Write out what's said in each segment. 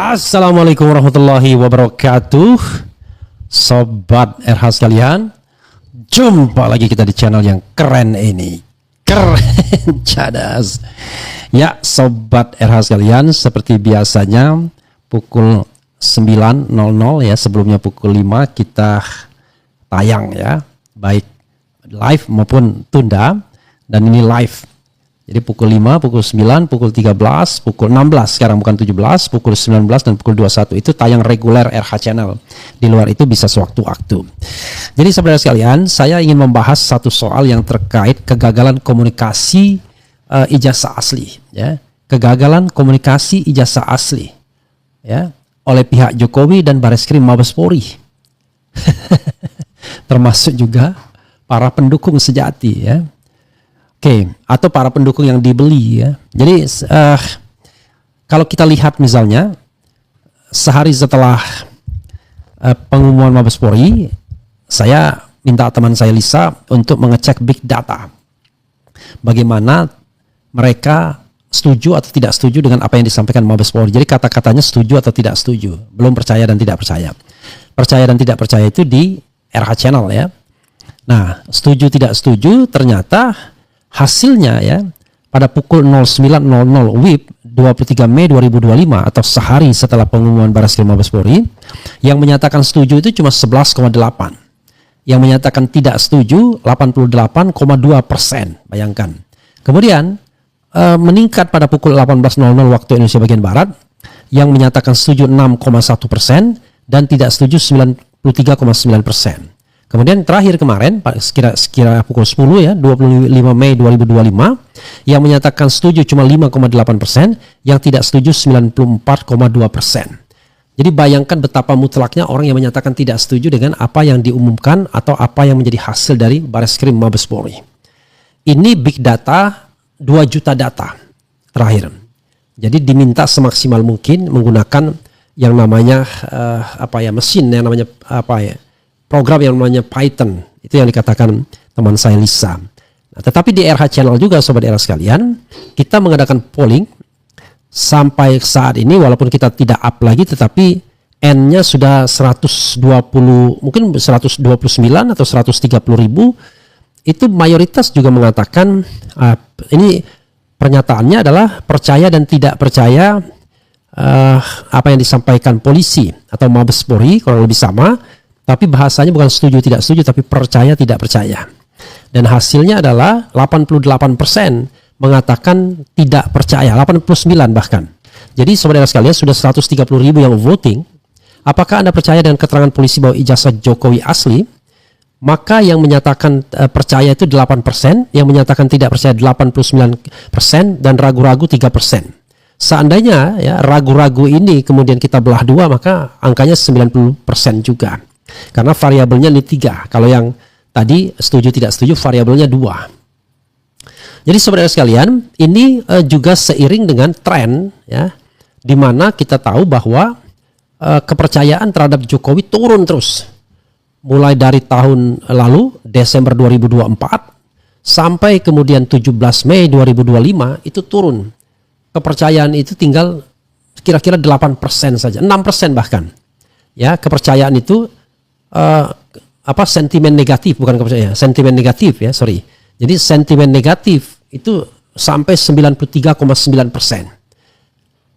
Assalamualaikum warahmatullahi wabarakatuh. Sobat RH sekalian, jumpa lagi kita di channel yang keren ini. Keren cadas. Ya, Sobat RH sekalian, seperti biasanya pukul 9.00 ya, sebelumnya pukul 5 kita tayang ya, baik live maupun tunda. Dan ini live. Jadi pukul 5, pukul 9, pukul 13, pukul 16, sekarang bukan 17, pukul 19 dan pukul 21 itu tayang reguler RH Channel. Di luar itu bisa sewaktu-waktu. Jadi saudara sekalian, saya ingin membahas satu soal yang terkait kegagalan komunikasi ijazah asli, ya. Kegagalan komunikasi ijazah asli, ya, oleh pihak Jokowi dan Bareskrim Mabes Polri. Termasuk juga para pendukung sejati, ya. Oke, atau para pendukung yang dibeli ya. Jadi kalau kita lihat misalnya sehari setelah pengumuman Mabes Polri, saya minta teman saya Lisa untuk mengecek big data. Bagaimana mereka setuju atau tidak setuju dengan apa yang disampaikan Mabes Polri. Jadi kata-katanya setuju atau tidak setuju, belum percaya dan tidak percaya. Percaya dan tidak percaya itu di RH Channel ya. Nah, setuju tidak setuju ternyata hasilnya ya pada pukul 09.00 WIB 23 Mei 2025 atau sehari setelah pengumuman Bareskrim Mabes Polri, yang menyatakan setuju itu cuma 11,8, yang menyatakan tidak setuju 88,2%. Bayangkan. Kemudian meningkat pada pukul 18.00 waktu Indonesia bagian Barat, yang menyatakan setuju 6,1% dan tidak setuju 93,9%. Kemudian terakhir kemarin, sekira pukul 10 ya, 25 Mei 2025, yang menyatakan setuju cuma 5,8%, yang tidak setuju 94,2%. Jadi bayangkan betapa mutlaknya orang yang menyatakan tidak setuju dengan apa yang diumumkan atau apa yang menjadi hasil dari Bareskrim Mabes Polri. Ini big data, 2 juta data terakhir. Jadi diminta semaksimal mungkin menggunakan yang namanya mesin yang namanya program yang namanya Python, itu yang dikatakan teman saya Lisa. Nah, tetapi di RH Channel juga Sobat RH sekalian, kita mengadakan polling sampai saat ini, walaupun kita tidak up lagi, tetapi N-nya sudah 120, mungkin 129 atau 130 ribu. Itu mayoritas juga mengatakan, ini pernyataannya adalah percaya dan tidak percaya apa yang disampaikan polisi atau Mabes Polri, kurang lebih sama. Tapi bahasanya bukan setuju tidak setuju, tapi percaya tidak percaya. Dan hasilnya adalah 88% mengatakan tidak percaya, 89 bahkan. Jadi saudara sekalian, sudah 130 ribu yang voting. Apakah Anda percaya dengan keterangan polisi bahwa ijazah Jokowi asli? Maka yang menyatakan percaya itu 8%, yang menyatakan tidak percaya 89%, dan ragu-ragu 3%. Seandainya ya ragu-ragu ini kemudian kita belah dua, maka angkanya 90% juga. Karena variabelnya ini 3. Kalau yang tadi setuju tidak setuju, variabelnya 2. Jadi saudara sekalian, ini juga seiring dengan tren ya, di mana kita tahu bahwa kepercayaan terhadap Jokowi turun terus. Mulai dari tahun lalu Desember 2024 sampai kemudian 17 Mei 2025 itu turun. Kepercayaan itu tinggal kira-kira 8% saja, 6% bahkan. Ya, kepercayaan itu sentimen negatif, bukan kepercayaan, sentimen negatif ya, sorry. Jadi sentimen negatif itu sampai 93,9%.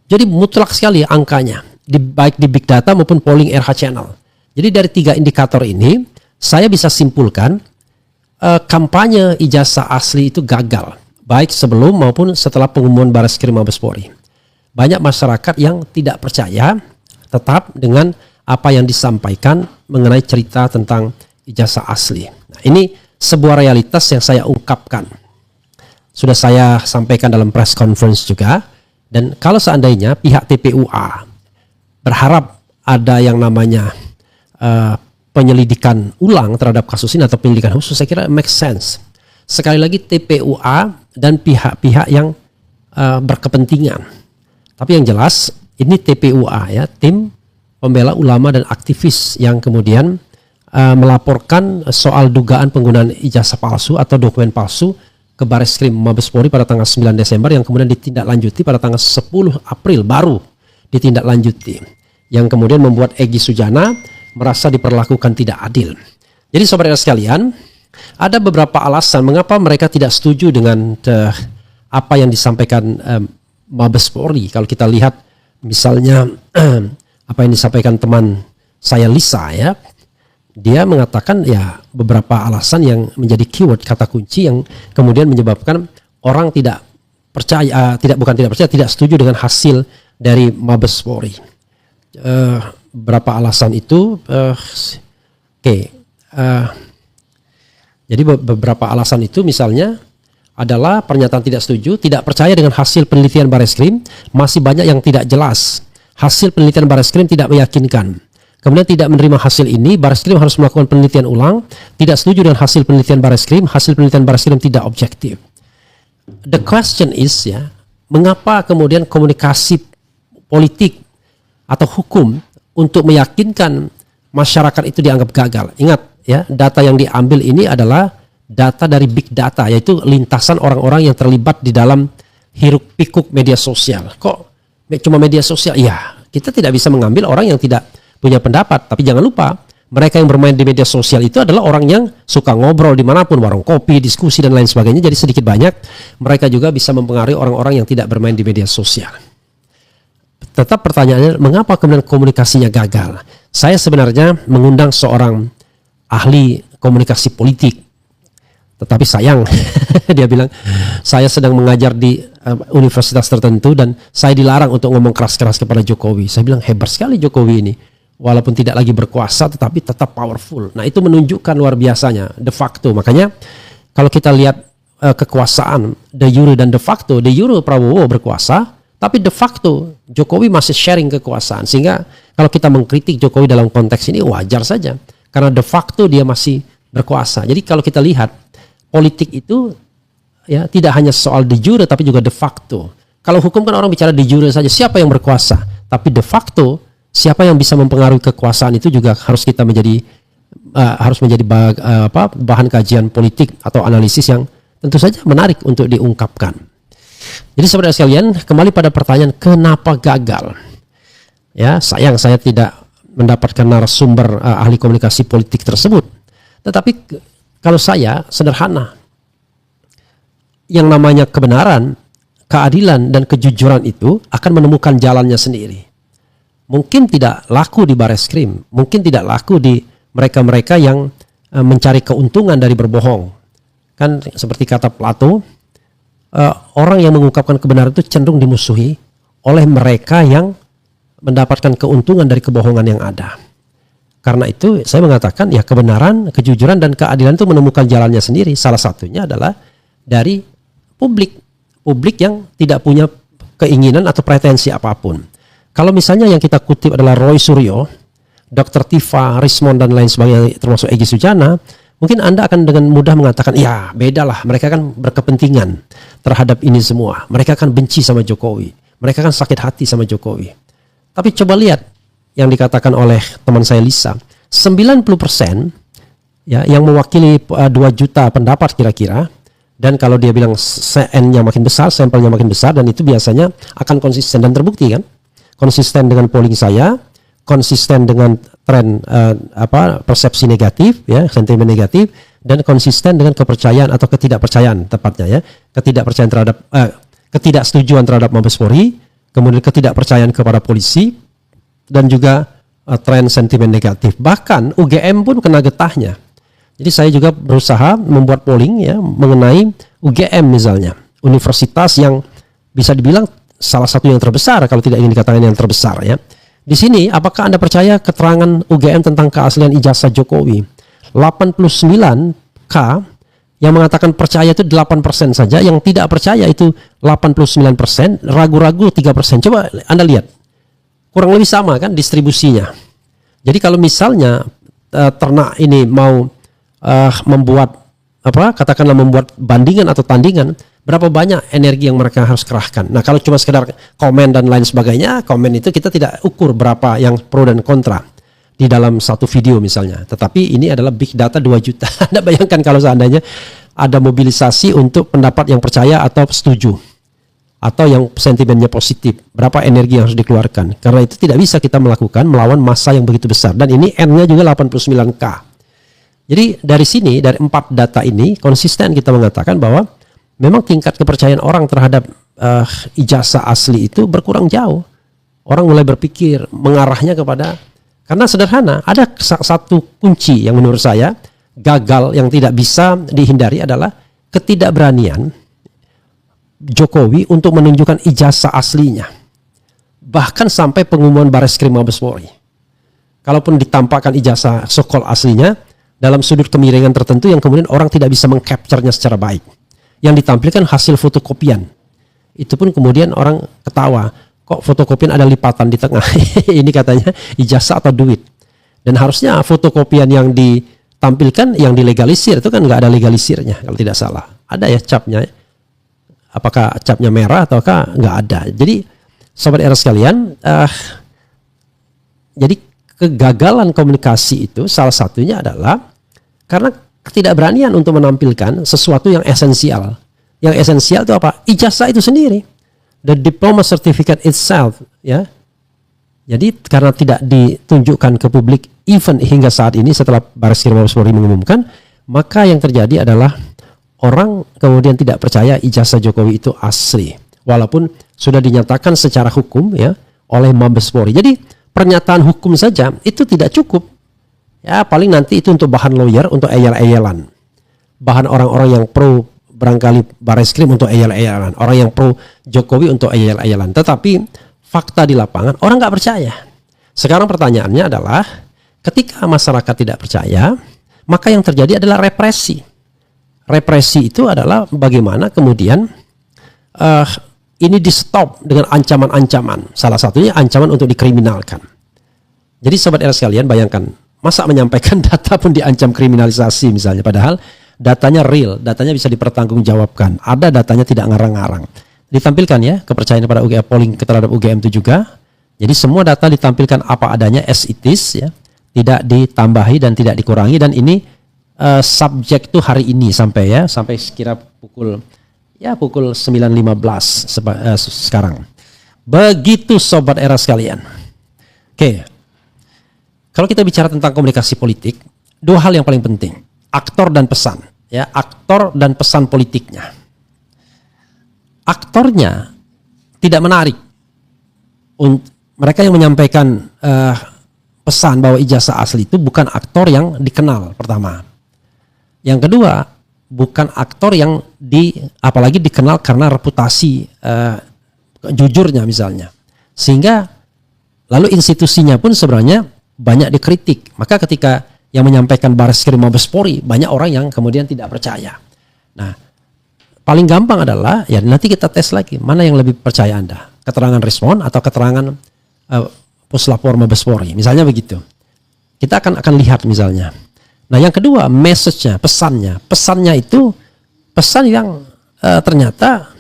Jadi mutlak sekali angkanya, baik di big data maupun polling RH Channel. Jadi dari 3 indikator ini, saya bisa simpulkan kampanye ijazah asli itu gagal, baik sebelum maupun setelah pengumuman Bareskrim Mabes Polri. Banyak masyarakat yang tidak percaya tetap dengan apa yang disampaikan mengenai cerita tentang ijazah asli. Nah, ini sebuah realitas yang saya ungkapkan. Sudah saya sampaikan dalam press conference juga. Dan kalau seandainya pihak TPUA berharap ada yang namanya penyelidikan ulang terhadap kasus ini atau penyelidikan khusus, saya kira make sense. Sekali lagi TPUA dan pihak-pihak yang berkepentingan. Tapi yang jelas ini TPUA ya, tim pembela ulama dan aktivis yang kemudian melaporkan soal dugaan penggunaan ijazah palsu atau dokumen palsu ke Bareskrim Mabes Polri pada tanggal 9 Desember yang kemudian ditindaklanjuti pada tanggal 10 April baru ditindaklanjuti, yang kemudian membuat Egy Sujana merasa diperlakukan tidak adil. Jadi saudara sekalian, ada beberapa alasan mengapa mereka tidak setuju dengan apa yang disampaikan Mabes Polri. Kalau kita lihat misalnya apa yang disampaikan teman saya Lisa ya, dia mengatakan ya beberapa alasan yang menjadi keyword kata kunci yang kemudian menyebabkan orang tidak percaya, tidak setuju dengan hasil dari Mabes Polri. Berapa alasan itu? Jadi beberapa alasan itu misalnya adalah pernyataan tidak setuju, tidak percaya dengan hasil penelitian Bareskrim, masih banyak yang tidak jelas. Hasil penelitian Bareskrim tidak meyakinkan. Kemudian tidak menerima hasil ini, Bareskrim harus melakukan penelitian ulang, tidak setuju dengan hasil penelitian Bareskrim, hasil penelitian Bareskrim tidak objektif. The question is ya, mengapa kemudian komunikasi politik atau hukum untuk meyakinkan masyarakat itu dianggap gagal? Ingat ya, data yang diambil ini adalah data dari big data, yaitu lintasan orang-orang yang terlibat di dalam hiruk pikuk media sosial. Kok cuma media sosial? Ya, kita tidak bisa mengambil orang yang tidak punya pendapat. Tapi jangan lupa, mereka yang bermain di media sosial itu adalah orang yang suka ngobrol dimanapun, warung kopi, diskusi dan lain sebagainya. Jadi sedikit banyak mereka juga bisa mempengaruhi orang-orang yang tidak bermain di media sosial. Tetap pertanyaannya, mengapa kemudian komunikasinya gagal? Saya sebenarnya mengundang seorang ahli komunikasi politik, tetapi sayang dia bilang saya sedang mengajar di universitas tertentu dan saya dilarang untuk ngomong keras-keras kepada Jokowi. Saya bilang hebat sekali Jokowi ini, walaupun tidak lagi berkuasa tetapi tetap powerful. Nah, itu menunjukkan luar biasanya de facto. Makanya kalau kita lihat kekuasaan de jure dan de facto, de jure Prabowo berkuasa, tapi de facto Jokowi masih sharing kekuasaan. Sehingga kalau kita mengkritik Jokowi dalam konteks ini wajar saja, karena de facto dia masih berkuasa. Jadi kalau kita lihat politik itu ya tidak hanya soal de jure tapi juga de facto. Kalau hukum kan orang bicara de jure saja, siapa yang berkuasa, tapi de facto siapa yang bisa mempengaruhi kekuasaan itu juga harus kita menjadi bahan kajian politik atau analisis yang tentu saja menarik untuk diungkapkan. Jadi saudara sekalian, kembali pada pertanyaan kenapa gagal? Ya, sayang saya tidak mendapatkan narasumber ahli komunikasi politik tersebut. Tetapi kalau saya sederhana, yang namanya kebenaran, keadilan dan kejujuran itu akan menemukan jalannya sendiri. Mungkin tidak laku di Bareskrim, mungkin tidak laku di mereka-mereka yang mencari keuntungan dari berbohong. Kan seperti kata Plato, orang yang mengungkapkan kebenaran itu cenderung dimusuhi oleh mereka yang mendapatkan keuntungan dari kebohongan yang ada. Karena itu saya mengatakan ya kebenaran, kejujuran dan keadilan itu menemukan jalannya sendiri. Salah satunya adalah dari publik yang tidak punya keinginan atau pretensi apapun. Kalau misalnya yang kita kutip adalah Roy Suryo, Dr. Tifa, Rismond dan lain sebagainya termasuk Egy Sujana, mungkin Anda akan dengan mudah mengatakan ya bedalah, mereka kan berkepentingan terhadap ini semua. Mereka kan benci sama Jokowi, mereka kan sakit hati sama Jokowi. Tapi coba lihat yang dikatakan oleh teman saya Lisa, 90% ya yang mewakili 2 juta pendapat kira-kira, dan kalau dia bilang CN-nya makin besar, sampelnya makin besar, dan itu biasanya akan konsisten dan terbukti kan, konsisten dengan polling saya, konsisten dengan tren persepsi negatif ya, sentimen negatif, dan konsisten dengan kepercayaan atau ketidakpercayaan tepatnya ya, ketidakpercayaan terhadap ketidaksetujuan terhadap Mabes Polri, kemudian ketidakpercayaan kepada polisi, dan juga tren sentimen negatif. Bahkan UGM pun kena getahnya. Jadi saya juga berusaha membuat polling ya mengenai UGM misalnya, universitas yang bisa dibilang salah satu yang terbesar kalau tidak ingin dikatakan yang terbesar ya. Di sini apakah Anda percaya keterangan UGM tentang keaslian ijazah Jokowi? 89K yang mengatakan percaya itu 8% saja, yang tidak percaya itu 89%, ragu-ragu 3%. Coba Anda lihat. Kurang lebih sama kan distribusinya. Jadi kalau misalnya ternak ini mau membuat katakanlah membuat bandingan atau tandingan, berapa banyak energi yang mereka harus kerahkan. Nah, kalau cuma sekedar komen dan lain sebagainya, komen itu kita tidak ukur berapa yang pro dan kontra di dalam satu video misalnya. Tetapi ini adalah big data 2 juta. Anda bayangkan kalau seandainya ada mobilisasi untuk pendapat yang percaya atau setuju. atau yang sentimennya positif, berapa energi yang harus dikeluarkan. Karena itu tidak bisa kita melakukan melawan massa yang begitu besar. Dan ini N-nya juga 89K. Jadi dari sini, dari 4 data ini, konsisten kita mengatakan bahwa memang tingkat kepercayaan orang terhadap ijazah asli itu berkurang jauh. Orang mulai berpikir mengarahnya kepada, karena sederhana, ada satu kunci yang menurut saya gagal yang tidak bisa dihindari adalah ketidakberanian Jokowi untuk menunjukkan ijazah aslinya. Bahkan sampai pengumuman Bareskrim Mabes Polri. Kalaupun ditampakkan ijazah sokol aslinya dalam sudut kemiringan tertentu yang kemudian orang tidak bisa mengcapture-nya secara baik. Yang ditampilkan hasil fotokopian. Itu pun kemudian orang ketawa. Kok fotokopian ada lipatan di tengah? Ini katanya ijazah atau duit. Dan harusnya fotokopian yang ditampilkan, yang dilegalisir, itu kan nggak ada legalisirnya kalau tidak salah. Ada ya capnya. Apakah capnya merah ataukah nggak ada. Jadi sobat era sekalian, jadi kegagalan komunikasi itu salah satunya adalah karena ketidakberanian untuk menampilkan sesuatu yang esensial. Yang esensial itu apa? Ijazah itu sendiri. The diploma certificate itself, ya. Jadi karena tidak ditunjukkan ke publik even hingga saat ini setelah Bareskrim Mabes Polri mengumumkan, maka yang terjadi adalah orang kemudian tidak percaya ijazah Jokowi itu asli, walaupun sudah dinyatakan secara hukum ya oleh Mabes Polri. Jadi pernyataan hukum saja itu tidak cukup. Ya paling nanti itu untuk bahan lawyer, untuk eyel-eyelan. Bahan orang-orang yang pro barangkali Bareskrim untuk eyel-eyelan, orang yang pro Jokowi untuk eyel-eyelan. Tetapi fakta di lapangan orang nggak percaya. Sekarang pertanyaannya adalah ketika masyarakat tidak percaya, maka yang terjadi adalah represi. Represi itu adalah bagaimana kemudian ini di stop dengan ancaman-ancaman. Salah satunya ancaman untuk dikriminalkan. Jadi sobat era sekalian bayangkan, masa menyampaikan data pun diancam kriminalisasi misalnya. Padahal datanya real, datanya bisa dipertanggungjawabkan. Ada datanya tidak ngarang-ngarang. Ditampilkan ya kepercayaan pada UGM, polling terhadap UGM itu juga. Jadi semua data ditampilkan apa adanya as it is ya. Tidak ditambahi dan tidak dikurangi, dan ini subjek tuh hari ini sampai sekira pukul 9.15 sekarang. Begitu sobat era sekalian. Oke. Kalau kita bicara tentang komunikasi politik, 2 hal yang paling penting, aktor dan pesan, ya, aktor dan pesan politiknya. Aktornya tidak menarik. Mereka yang menyampaikan pesan bahwa ijazah asli itu bukan aktor yang dikenal pertama. Yang kedua, bukan aktor yang apalagi dikenal karena reputasi jujurnya misalnya. Sehingga lalu institusinya pun sebenarnya banyak dikritik. Maka ketika yang menyampaikan Bareskrim Mabes Polri, banyak orang yang kemudian tidak percaya. Nah, paling gampang adalah ya nanti kita tes lagi mana yang lebih percaya Anda, keterangan respon atau keterangan Puslapor Mabes Polri, misalnya begitu. Kita akan lihat misalnya. Nah yang kedua, message-nya, pesannya itu pesan yang ternyata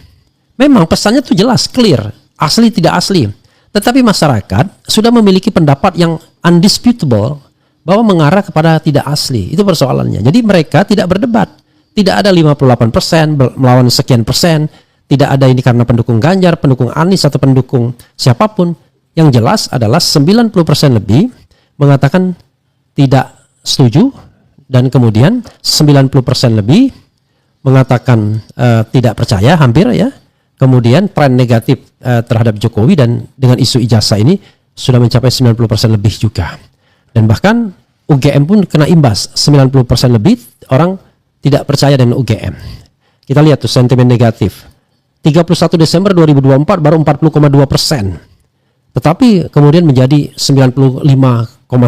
memang pesannya itu jelas, clear, asli tidak asli. Tetapi masyarakat sudah memiliki pendapat yang undisputable bahwa mengarah kepada tidak asli. Itu persoalannya. Jadi mereka tidak berdebat. Tidak ada 58% melawan sekian persen. Tidak ada ini karena pendukung Ganjar, pendukung Anies atau pendukung siapapun. Yang jelas adalah 90% lebih mengatakan tidak setuju, dan kemudian 90% lebih mengatakan tidak percaya, hampir ya. Kemudian tren negatif terhadap Jokowi dan dengan isu ijazah ini sudah mencapai 90% lebih juga. Dan bahkan UGM pun kena imbas, 90% lebih orang tidak percaya dengan UGM. Kita lihat tuh sentimen negatif. 31 Desember 2024 baru 40,2%. Tetapi kemudian menjadi 95,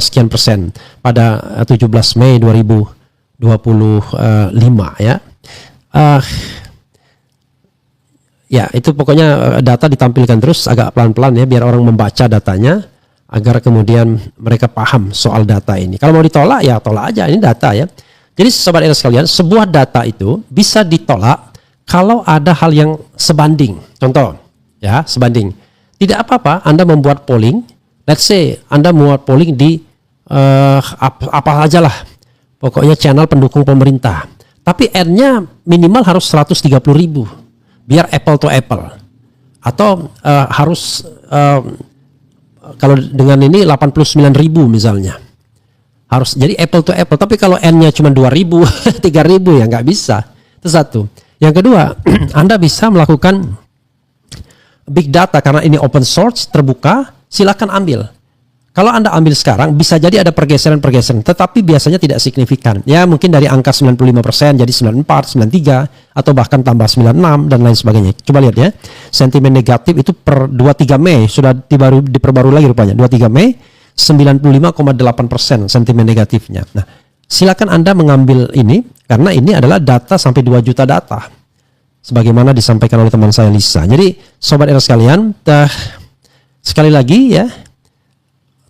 sekian persen pada 17 Mei 2025 ya. Ya itu pokoknya data ditampilkan terus agak pelan-pelan ya biar orang membaca datanya agar kemudian mereka paham soal data ini. Kalau mau ditolak ya tolak aja, ini data ya. Jadi sobat era sekalian, sebuah data itu bisa ditolak kalau ada hal yang sebanding. Contoh ya, sebanding. Tidak apa-apa Anda membuat polling, let's say Anda membuat polling di apa aja lah, pokoknya channel pendukung pemerintah. Tapi N-nya minimal harus 130.000 biar apple to apple. atau harus kalau dengan ini 89.000 misalnya. Harus jadi apple to apple. Tapi kalau N-nya cuma 2.000, 3.000 ya nggak bisa. Itu satu. Yang kedua, Anda bisa melakukan big data karena ini open source, terbuka, silakan ambil. Kalau Anda ambil sekarang, bisa jadi ada pergeseran-pergeseran, tetapi biasanya tidak signifikan. Ya mungkin dari angka 95% jadi 94, 93, atau bahkan tambah 96 dan lain sebagainya. Coba lihat ya, sentimen negatif itu per 23 Mei, sudah diperbarui lagi rupanya, 23 Mei, 95,8% sentimen negatifnya. Nah, silakan Anda mengambil ini, karena ini adalah data sampai 2 juta data. Sebagaimana disampaikan oleh teman saya Lisa. Jadi, Sobat Era sekalian, sekali lagi ya,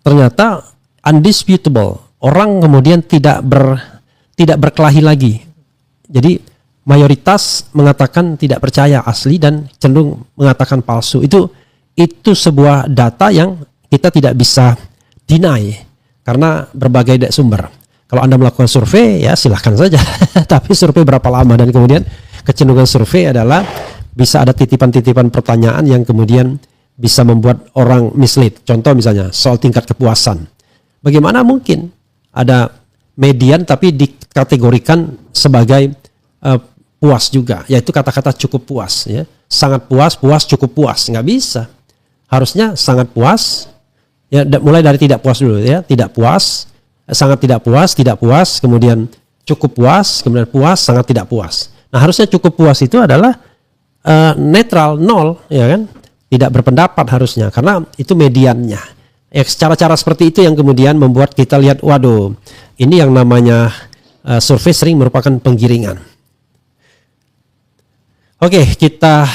ternyata undisputable. Orang kemudian tidak berkelahi lagi. Jadi mayoritas mengatakan tidak percaya asli dan cenderung mengatakan palsu. Itu sebuah data yang kita tidak bisa deny karena berbagai sumber. Kalau Anda melakukan survei ya silahkan saja. Tapi survei berapa lama, dan kemudian kecenderungan survei adalah bisa ada titipan-titipan pertanyaan yang kemudian bisa membuat orang mislead. Contoh misalnya soal tingkat kepuasan. Bagaimana mungkin ada median tapi dikategorikan sebagai puas juga, yaitu kata-kata cukup puas ya. Sangat puas, puas, cukup puas. Nggak bisa. Harusnya sangat puas ya, mulai dari tidak puas dulu ya. Tidak puas, sangat tidak puas, kemudian cukup puas, kemudian puas, sangat tidak puas. Nah, harusnya cukup puas itu adalah netral, nol ya kan? Tidak berpendapat harusnya, karena itu mediannya. Ya, cara-cara seperti itu yang kemudian membuat kita lihat, waduh, ini yang namanya survei sering merupakan penggiringan. Oke, kita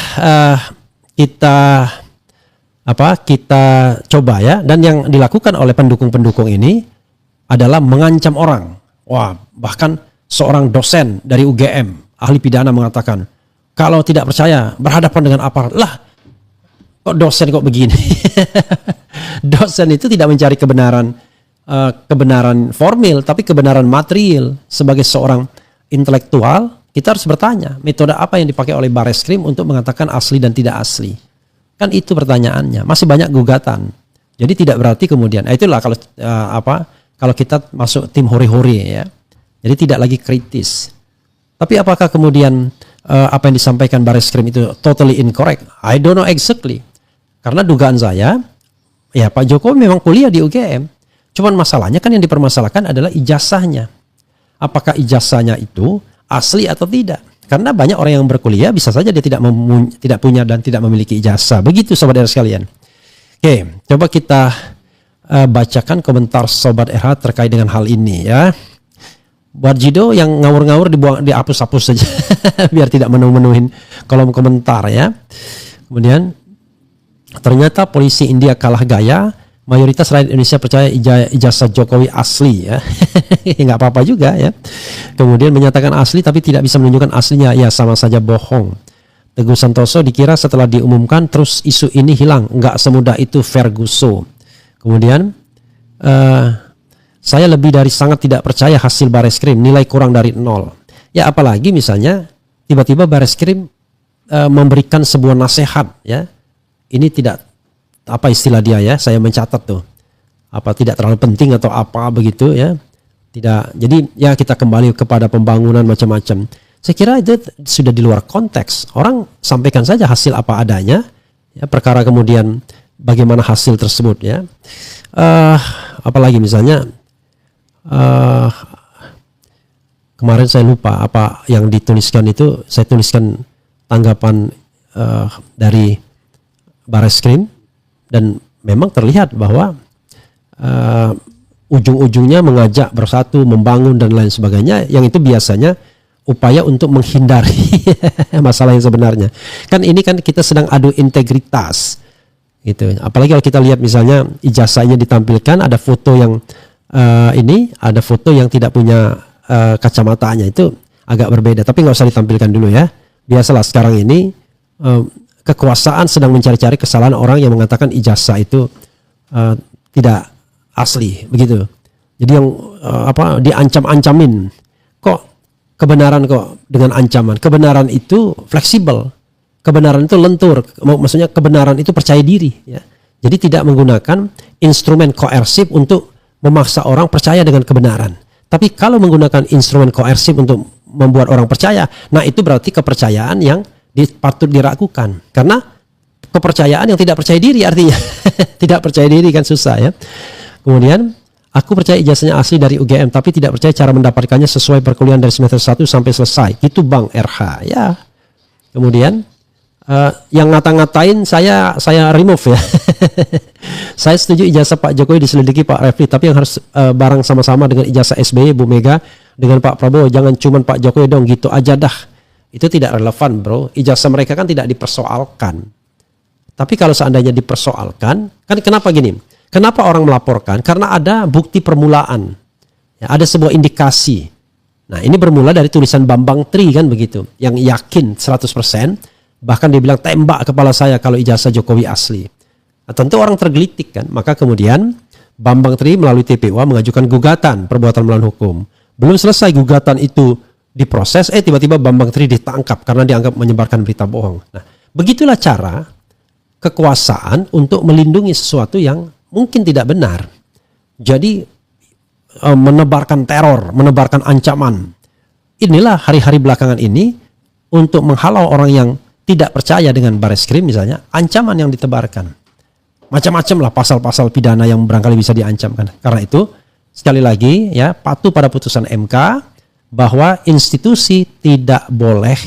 coba ya. Dan yang dilakukan oleh pendukung-pendukung ini adalah mengancam orang. Wah, bahkan seorang dosen dari UGM, ahli pidana mengatakan, kalau tidak percaya berhadapan dengan aparat. Lah, kok dosen kok begini? Dosen itu tidak mencari kebenaran formil, tapi kebenaran material. Sebagai seorang intelektual, kita harus bertanya, metode apa yang dipakai oleh Bareskrim untuk mengatakan asli dan tidak asli? Kan itu pertanyaannya. Masih banyak gugatan. Jadi tidak berarti kemudian, itulah kalau kita masuk tim hore-hore ya. Jadi tidak lagi kritis. Tapi apakah kemudian apa yang disampaikan Bareskrim itu totally incorrect? I don't know exactly. Karena dugaan saya, ya Pak Jokowi memang kuliah di UGM. Cuman masalahnya kan yang dipermasalahkan adalah ijazahnya. Apakah ijazahnya itu asli atau tidak? Karena banyak orang yang berkuliah bisa saja dia tidak punya dan tidak memiliki ijazah. Begitu Sobat RH sekalian. Oke, coba kita bacakan komentar Sobat RH terkait dengan hal ini ya. Buat Jido yang ngawur-ngawur dihapus-hapus saja biar tidak menuhin kolom komentar ya. Kemudian ternyata polisi India kalah gaya, mayoritas rakyat Indonesia percaya ijazah Jokowi asli ya. Nggak apa-apa juga ya. Kemudian menyatakan asli tapi tidak bisa menunjukkan aslinya, ya sama saja bohong. Teguh Santoso dikira setelah diumumkan terus isu ini hilang, nggak semudah itu Ferguson. Kemudian saya lebih dari sangat tidak percaya hasil Bareskrim, nilai kurang dari 0. Ya apalagi misalnya tiba-tiba Bareskrim memberikan sebuah nasihat ya. Ini tidak, apa istilah dia ya, saya mencatat tuh, apa tidak terlalu penting atau apa begitu ya, tidak. Jadi ya kita kembali kepada pembangunan macam-macam. Saya kira itu sudah di luar konteks. Orang sampaikan saja hasil apa adanya ya, perkara kemudian bagaimana hasil tersebut ya. Apalagi misalnya kemarin saya lupa apa yang dituliskan itu, saya tuliskan tanggapan dari Bareskrim, dan memang terlihat bahwa ujung-ujungnya mengajak bersatu, membangun dan lain sebagainya, yang itu biasanya upaya untuk menghindari masalah yang sebenarnya. Kan ini kan kita sedang adu integritas gitu. Apalagi kalau kita lihat misalnya ijazahnya ditampilkan, ada foto yang ada foto yang tidak punya kacamatanya, itu agak berbeda. Tapi nggak usah ditampilkan dulu ya. Biasalah sekarang ini kekuasaan sedang mencari-cari kesalahan orang yang mengatakan ijazah itu tidak asli, begitu. Jadi yang diancam-ancamin, kok kebenaran kok dengan ancaman. Kebenaran itu fleksibel. kebenaran itu lentur, maksudnya kebenaran itu percaya diri. Ya. Jadi tidak menggunakan instrumen koersif untuk memaksa orang percaya dengan kebenaran. Tapi kalau menggunakan instrumen koersif untuk membuat orang percaya, nah itu berarti kepercayaan yang patut diragukan. Karena kepercayaan yang tidak percaya diri artinya. Tidak percaya diri kan susah ya. Kemudian, aku percaya ijazahnya asli dari UGM, tapi tidak percaya cara mendapatkannya sesuai perkuliahan dari semester 1 sampai selesai. Itu Bang RH ya. Kemudian, yang ngata-ngatain saya remove ya. Saya setuju ijazah Pak Jokowi diselidiki Pak Refli, tapi yang harus bareng sama-sama dengan ijazah SBY, Bu Mega, dengan Pak Prabowo. Jangan cuman Pak Jokowi dong, gitu aja dah. Itu tidak relevan bro. Ijazah mereka kan tidak dipersoalkan. Tapi kalau seandainya dipersoalkan, kan kenapa gini? Kenapa orang melaporkan? Karena ada bukti permulaan. Ya, ada sebuah indikasi. Nah ini bermula dari tulisan Bambang Tri kan begitu. Yang yakin 100%. Bahkan dia bilang tembak kepala saya kalau ijazah Jokowi asli. Nah, tentu orang tergelitik kan. Maka kemudian Bambang Tri melalui TPUA mengajukan gugatan perbuatan melawan hukum. Belum selesai gugatan itu diproses, tiba-tiba Bambang Tri ditangkap karena dianggap menyebarkan berita bohong. Nah, begitulah cara kekuasaan untuk melindungi sesuatu yang mungkin tidak benar. Jadi menebarkan teror, menebarkan ancaman. Inilah hari-hari belakangan ini untuk menghalau orang yang tidak percaya dengan Bareskrim misalnya, ancaman yang ditebarkan. Macam-macam lah pasal-pasal pidana yang barangkali bisa diancamkan. Karena itu, sekali lagi ya, patuh pada putusan MK bahwa institusi tidak boleh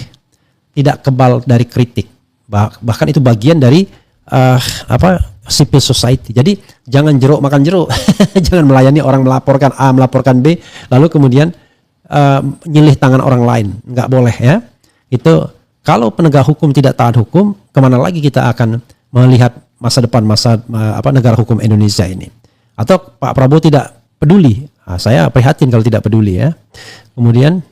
tidak kebal dari kritik. Bahkan itu bagian dari civil society. Jadi jangan jeruk makan jeruk. Jangan melayani orang melaporkan A, melaporkan B, lalu kemudian nyilih tangan orang lain. Nggak boleh ya. Itu kalau penegak hukum tidak taat hukum, kemana lagi kita akan melihat masa depan negara hukum Indonesia ini? Atau Pak Prabowo tidak peduli? Nah, saya prihatin kalau tidak peduli ya. Kemudian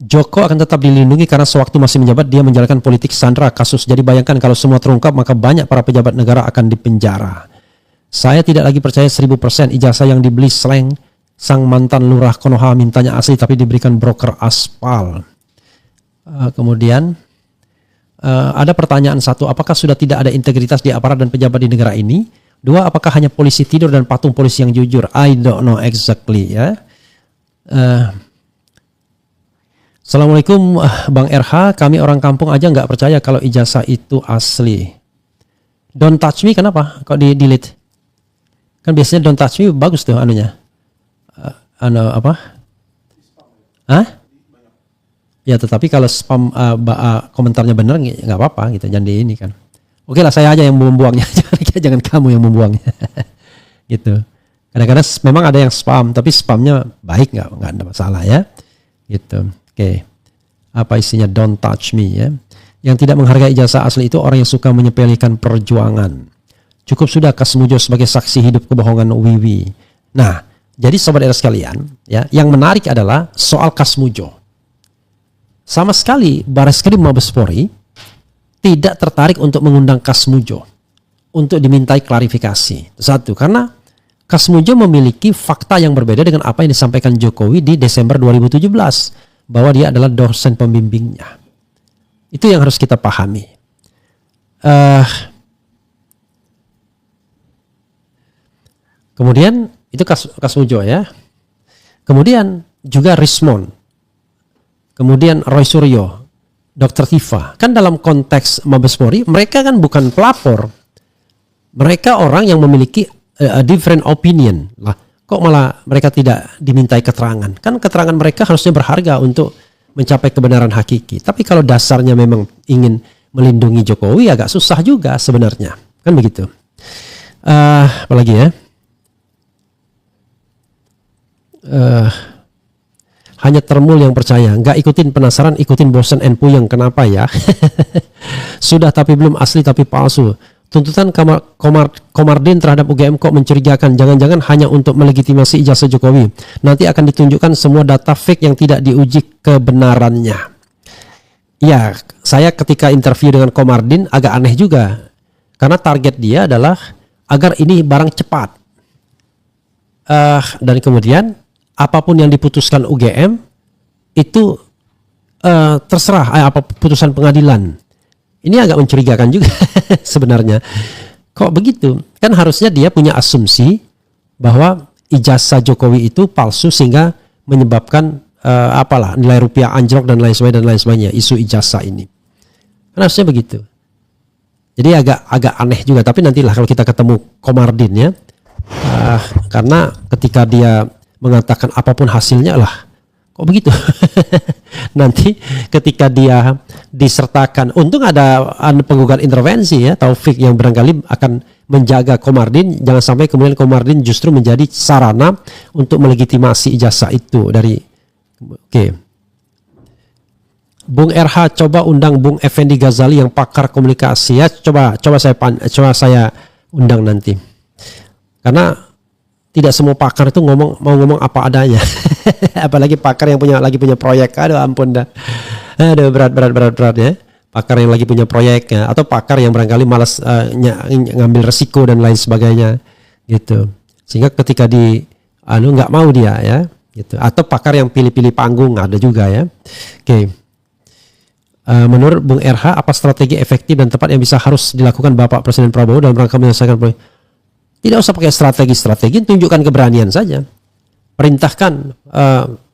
Joko akan tetap dilindungi karena sewaktu masih menjabat dia menjalankan politik sandera kasus. Jadi bayangkan kalau semua terungkap maka banyak para pejabat negara akan dipenjara. Saya tidak lagi percaya 1000% ijazah yang dibeli slang sang mantan lurah Konoha mintanya asli tapi diberikan broker aspal. Kemudian ada pertanyaan satu, apakah sudah tidak ada integritas di aparat dan pejabat di negara ini? Dua, apakah hanya polisi tidur dan patung polisi yang jujur? I don't know exactly ya. Assalamualaikum Bang RH, kami orang kampung aja nggak percaya kalau ijazah itu asli. Don't touch me kenapa? Kok di delete? Kan biasanya don't touch me bagus tuh anunya. Apa? Hah? Ya tetapi kalau spam komentarnya benar nggak apa-apa gitu, jangan di ini kan. Oke lah saya aja yang membuangnya, jangan kamu yang membuangnya. Gitu. Kadang-kadang memang ada yang spam, tapi spamnya baik nggak ada masalah ya. Gitu. Oke. Apa isinya don't touch me ya. Yang tidak menghargai ijazah asli itu orang yang suka menyepelekan perjuangan. Cukup sudah Kasmujo sebagai saksi hidup kebohongan Wiwi. Nah, jadi sobat era sekalian, ya, yang menarik adalah soal Kasmujo. Sama sekali Bareskrim Mabes Polri tidak tertarik untuk mengundang Kasmujo untuk dimintai klarifikasi. Satu, karena Kasmujo memiliki fakta yang berbeda dengan apa yang disampaikan Jokowi di Desember 2017 bahwa dia adalah dosen pembimbingnya. Itu yang harus kita pahami. Kemudian itu Kasmujo ya. Kemudian juga Rismond. Kemudian Roy Suryo, Dr. Tifa. Kan dalam konteks Mabes Polri, mereka kan bukan pelapor. Mereka orang yang memiliki a different opinion. Lah, kok malah mereka tidak dimintai keterangan? Kan keterangan mereka harusnya berharga untuk mencapai kebenaran hakiki. Tapi kalau dasarnya memang ingin melindungi Jokowi, agak susah juga sebenarnya. Kan begitu. Apalagi ya? Hanya termul yang percaya, nggak ikutin penasaran, ikutin bosan and puyeng. Kenapa ya? Sudah tapi belum asli tapi palsu. Tuntutan Komardin terhadap UGM kok mencurigakan. Jangan-jangan hanya untuk melegitimasi ijazah Jokowi. Nanti akan ditunjukkan semua data fake yang tidak diuji kebenarannya. Ya, saya ketika interview dengan Komardin agak aneh juga. Karena target dia adalah agar ini barang cepat. Dan kemudian apapun yang diputuskan UGM itu terserah apa putusan pengadilan. Ini agak mencurigakan juga sebenarnya. Kok begitu? Kan harusnya dia punya asumsi bahwa ijazah Jokowi itu palsu sehingga menyebabkan nilai rupiah anjlok dan lain sebagainya isu ijazah ini. Kan harusnya begitu. Jadi agak aneh juga, tapi nantilah kalau kita ketemu Komarudin ya. Karena ketika dia mengatakan apapun hasilnya lah, kok begitu? Nanti ketika dia disertakan, untung ada penggugat intervensi ya, Taufik, yang barangkali akan menjaga Komarudin, jangan sampai kemudian Komarudin justru menjadi sarana untuk melegitimasi ijazah itu dari. Oke. Bung RH coba undang Bung Effendi Ghazali yang pakar komunikasi ya, coba saya undang nanti. Karena tidak semua pakar itu mau ngomong apa adanya. Apalagi pakar yang lagi punya proyek. Aduh ampun dah. Aduh berat ya. Pakar yang lagi punya proyek ya, atau pakar yang barangkali malas ngambil resiko dan lain sebagainya gitu. Sehingga ketika nggak mau dia ya gitu. Atau pakar yang pilih-pilih panggung ada juga ya. Oke. Menurut Bung RH, apa strategi efektif dan tepat yang harus dilakukan Bapak Presiden Prabowo dalam rangka menyelesaikan proyek? Tidak usah pakai strategi, tunjukkan keberanian saja. Perintahkan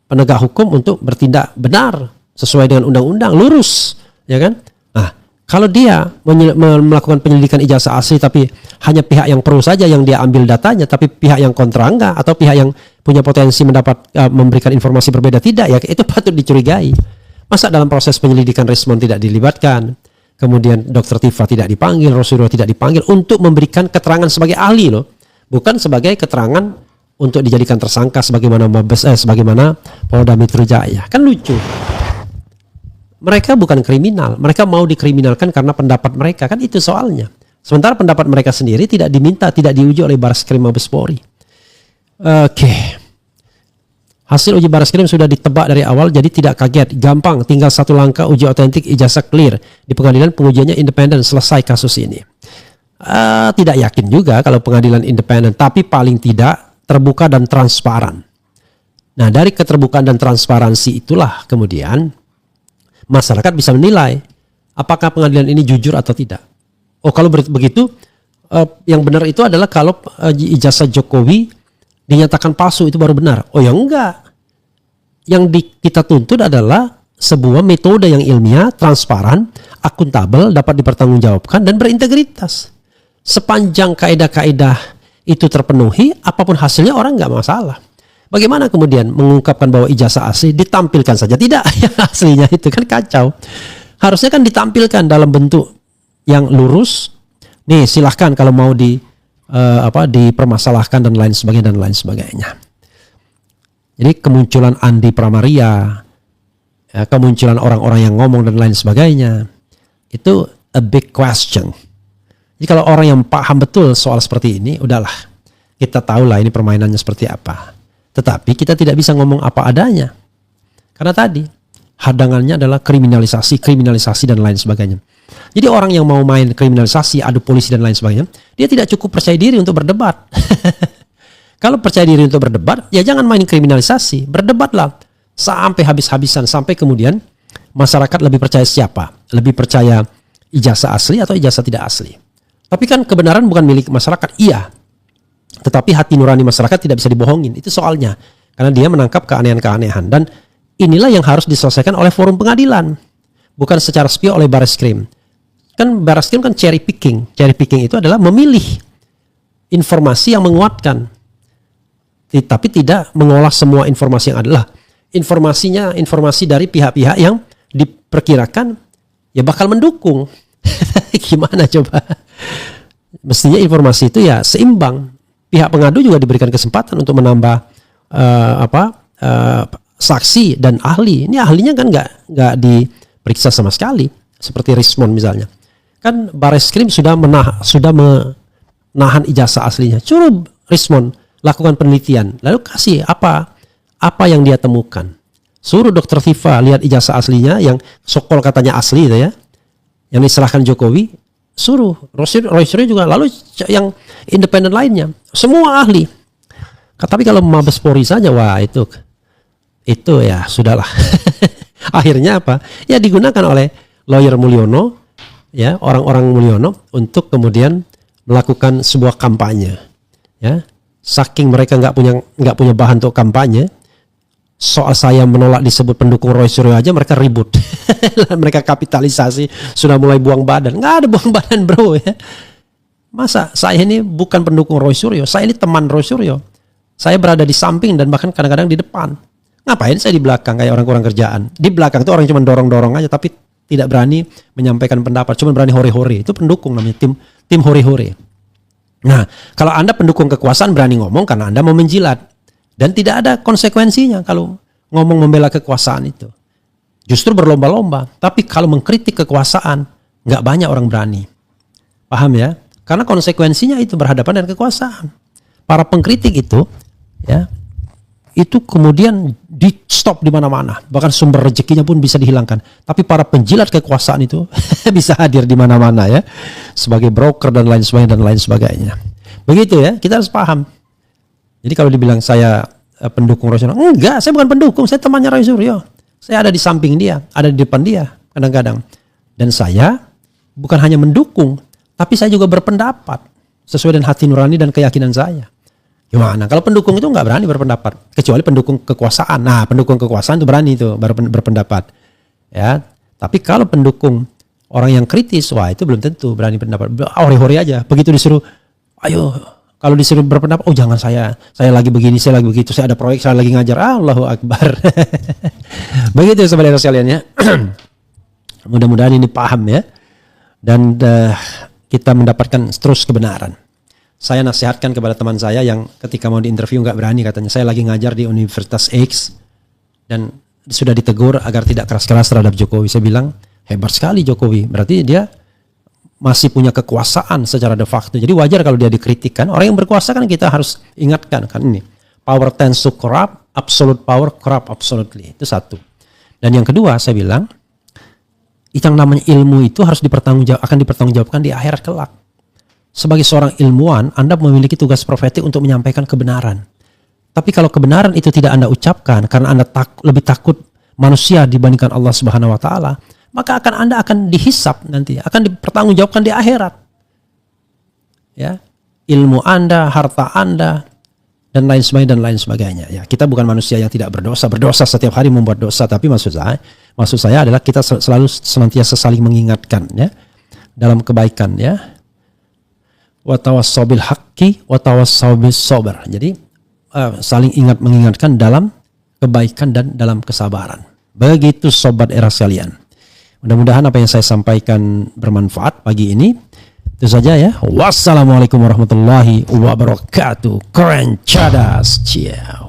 penegak hukum untuk bertindak benar sesuai dengan undang-undang, lurus, ya kan? Nah, kalau dia melakukan penyelidikan ijazah asli tapi hanya pihak yang pro saja yang dia ambil datanya, tapi pihak yang kontra enggak, atau pihak yang punya potensi memberikan informasi berbeda tidak, ya itu patut dicurigai. Masa dalam proses penyelidikan Rismon tidak dilibatkan, kemudian Dr. Tifa tidak dipanggil, Rosyuro tidak dipanggil untuk memberikan keterangan sebagai ahli loh, bukan sebagai keterangan untuk dijadikan tersangka sebagaimana Polda Metro Jaya. Kan lucu. Mereka bukan kriminal, mereka mau dikriminalkan karena pendapat mereka, kan itu soalnya. Sementara pendapat mereka sendiri tidak diuji oleh Bareskrim Mabes Polri. Oke. Hasil uji Bareskrim sudah ditebak dari awal, jadi tidak kaget, gampang, tinggal satu langkah uji otentik ijazah clear. Di pengadilan pengujiannya independen, selesai kasus ini. Tidak yakin juga kalau pengadilan independen, tapi paling tidak terbuka dan transparan. Nah, dari keterbukaan dan transparansi itulah kemudian masyarakat bisa menilai apakah pengadilan ini jujur atau tidak. Oh, kalau begitu, yang benar itu adalah kalau ijazah Jokowi dinyatakan palsu itu baru benar. Oh ya enggak. Yang kita tuntut adalah sebuah metode yang ilmiah, transparan, akuntabel, dapat dipertanggungjawabkan dan berintegritas. Sepanjang kaidah-kaidah itu terpenuhi, apapun hasilnya orang nggak masalah. Bagaimana kemudian mengungkapkan bahwa ijazah asli ditampilkan saja? Tidak, yang aslinya itu kan kacau. Harusnya kan ditampilkan dalam bentuk yang lurus. Nih silahkan kalau mau dipermasalahkan dan lain sebagainya. Jadi kemunculan Andi Pramaria, kemunculan orang-orang yang ngomong dan lain sebagainya, itu a big question. Jadi kalau orang yang paham betul soal seperti ini, udahlah, kita tahulah ini permainannya seperti apa. Tetapi kita tidak bisa ngomong apa adanya. Karena tadi hadangannya adalah kriminalisasi dan lain sebagainya. Jadi orang yang mau main kriminalisasi, adu polisi dan lain sebagainya, dia tidak cukup percaya diri untuk berdebat. Kalau percaya diri untuk berdebat, ya jangan main kriminalisasi, berdebatlah sampai habis-habisan, sampai kemudian masyarakat lebih percaya siapa? Lebih percaya ijazah asli atau ijazah tidak asli? Tapi kan kebenaran bukan milik masyarakat, iya. Tetapi hati nurani masyarakat tidak bisa dibohongin, itu soalnya. Karena dia menangkap keanehan-keanehan, dan inilah yang harus diselesaikan oleh forum pengadilan, bukan secara sepihak oleh Bareskrim. Kan Bareskrim kan cherry picking. Cherry picking itu adalah memilih informasi yang menguatkan, tapi tidak mengolah semua informasi yang adalah informasi dari pihak-pihak yang diperkirakan ya bakal mendukung. Gimana coba? Mestinya informasi itu ya seimbang. Pihak pengadu juga diberikan kesempatan untuk menambah saksi dan ahli. Ini ahlinya kan nggak diperiksa sama sekali, seperti Rismon misalnya. Kan Bareskrim sudah menahan ijazah aslinya. Suruh Rismon lakukan penelitian, lalu kasih apa yang dia temukan. Suruh Dr. Tifa lihat ijazah aslinya yang sokol katanya asli itu ya, yang diserahkan Jokowi. Suruh Rosyuro juga, lalu yang independen lainnya, semua ahli. Tapi kalau Mabes Polri saja, wah itu ya sudahlah. Akhirnya apa? Ya digunakan oleh lawyer Mulyono, ya orang-orang Mulyono untuk kemudian melakukan sebuah kampanye. Ya, saking mereka nggak punya bahan untuk kampanye, soal saya menolak disebut pendukung Roy Suryo aja mereka ribut. Mereka kapitalisasi, sudah mulai buang badan. Nggak ada buang badan bro ya. Masa saya ini bukan pendukung Roy Suryo, saya ini teman Roy Suryo. Saya berada di samping dan bahkan kadang-kadang di depan. Ngapain saya di belakang kayak orang kurang kerjaan? Di belakang itu orang cuma dorong-dorong aja tapi tidak berani menyampaikan pendapat, cuma berani hore-hore. Itu pendukung namanya, tim hore-hore. Nah, kalau Anda pendukung kekuasaan berani ngomong karena Anda mau menjilat. Dan tidak ada konsekuensinya kalau ngomong membela kekuasaan itu. Justru berlomba-lomba. Tapi kalau mengkritik kekuasaan, nggak banyak orang berani. Paham ya? Karena konsekuensinya itu berhadapan dengan kekuasaan. Para pengkritik itu, ya, itu kemudian di stop di mana-mana. Bahkan sumber rezekinya pun bisa dihilangkan. Tapi para penjilat kekuasaan itu bisa hadir di mana-mana ya, sebagai broker dan lain sebagainya. Begitu ya, kita harus paham. Jadi kalau dibilang saya pendukung Roy Suryo, enggak, saya bukan pendukung, saya temannya Roy Suryo. Saya ada di samping dia, ada di depan dia kadang-kadang. Dan saya bukan hanya mendukung, tapi saya juga berpendapat sesuai dengan hati nurani dan keyakinan saya. Gimana? Kalau pendukung itu nggak berani berpendapat, kecuali pendukung kekuasaan. Nah, pendukung kekuasaan itu berani itu berpendapat. Ya, tapi kalau pendukung orang yang kritis, wah itu belum tentu berani pendapat. Hori-hori aja. Begitu disuruh, ayo. Kalau disuruh berpendapat, oh jangan saya lagi begini, saya lagi begitu, saya ada proyek, saya lagi ngajar. Allahu Akbar. Begitu saudara sekalian ya. Mudah-mudahan ini paham ya. Dan kita mendapatkan terus kebenaran. Saya nasihatkan kepada teman saya yang ketika mau diinterview nggak berani, katanya saya lagi ngajar di Universitas X dan sudah ditegur agar tidak keras-keras terhadap Jokowi. Saya bilang hebat sekali Jokowi, berarti dia masih punya kekuasaan secara de facto. Jadi wajar kalau dia dikritikkan. Orang yang berkuasa kan kita harus ingatkan kan ini. Power tends to corrupt, absolute power corrupt absolutely. Itu satu. Dan yang kedua saya bilang, yang namanya ilmu itu harus dipertanggungjawabkan di akhirat kelak. Sebagai seorang ilmuwan, Anda memiliki tugas profetik untuk menyampaikan kebenaran. Tapi kalau kebenaran itu tidak Anda ucapkan karena Anda lebih takut manusia dibandingkan Allah Subhanahu wa taala, maka Anda akan dihisap nanti, akan dipertanggungjawabkan di akhirat. Ya. Ilmu Anda, harta Anda dan lain sebagainya. Ya, kita bukan manusia yang tidak berdosa setiap hari membuat dosa, tapi maksud saya adalah kita selalu senantiasa saling mengingatkan ya dalam kebaikan ya. Wa tawassaw bil haqqi wa tawassaw bis sabr. Jadi saling mengingatkan dalam kebaikan dan dalam kesabaran. Begitu sobat era sekalian. Mudah-mudahan apa yang saya sampaikan bermanfaat pagi ini. Itu saja ya. Wassalamualaikum warahmatullahi wabarakatuh. Keren cadas. Ciao.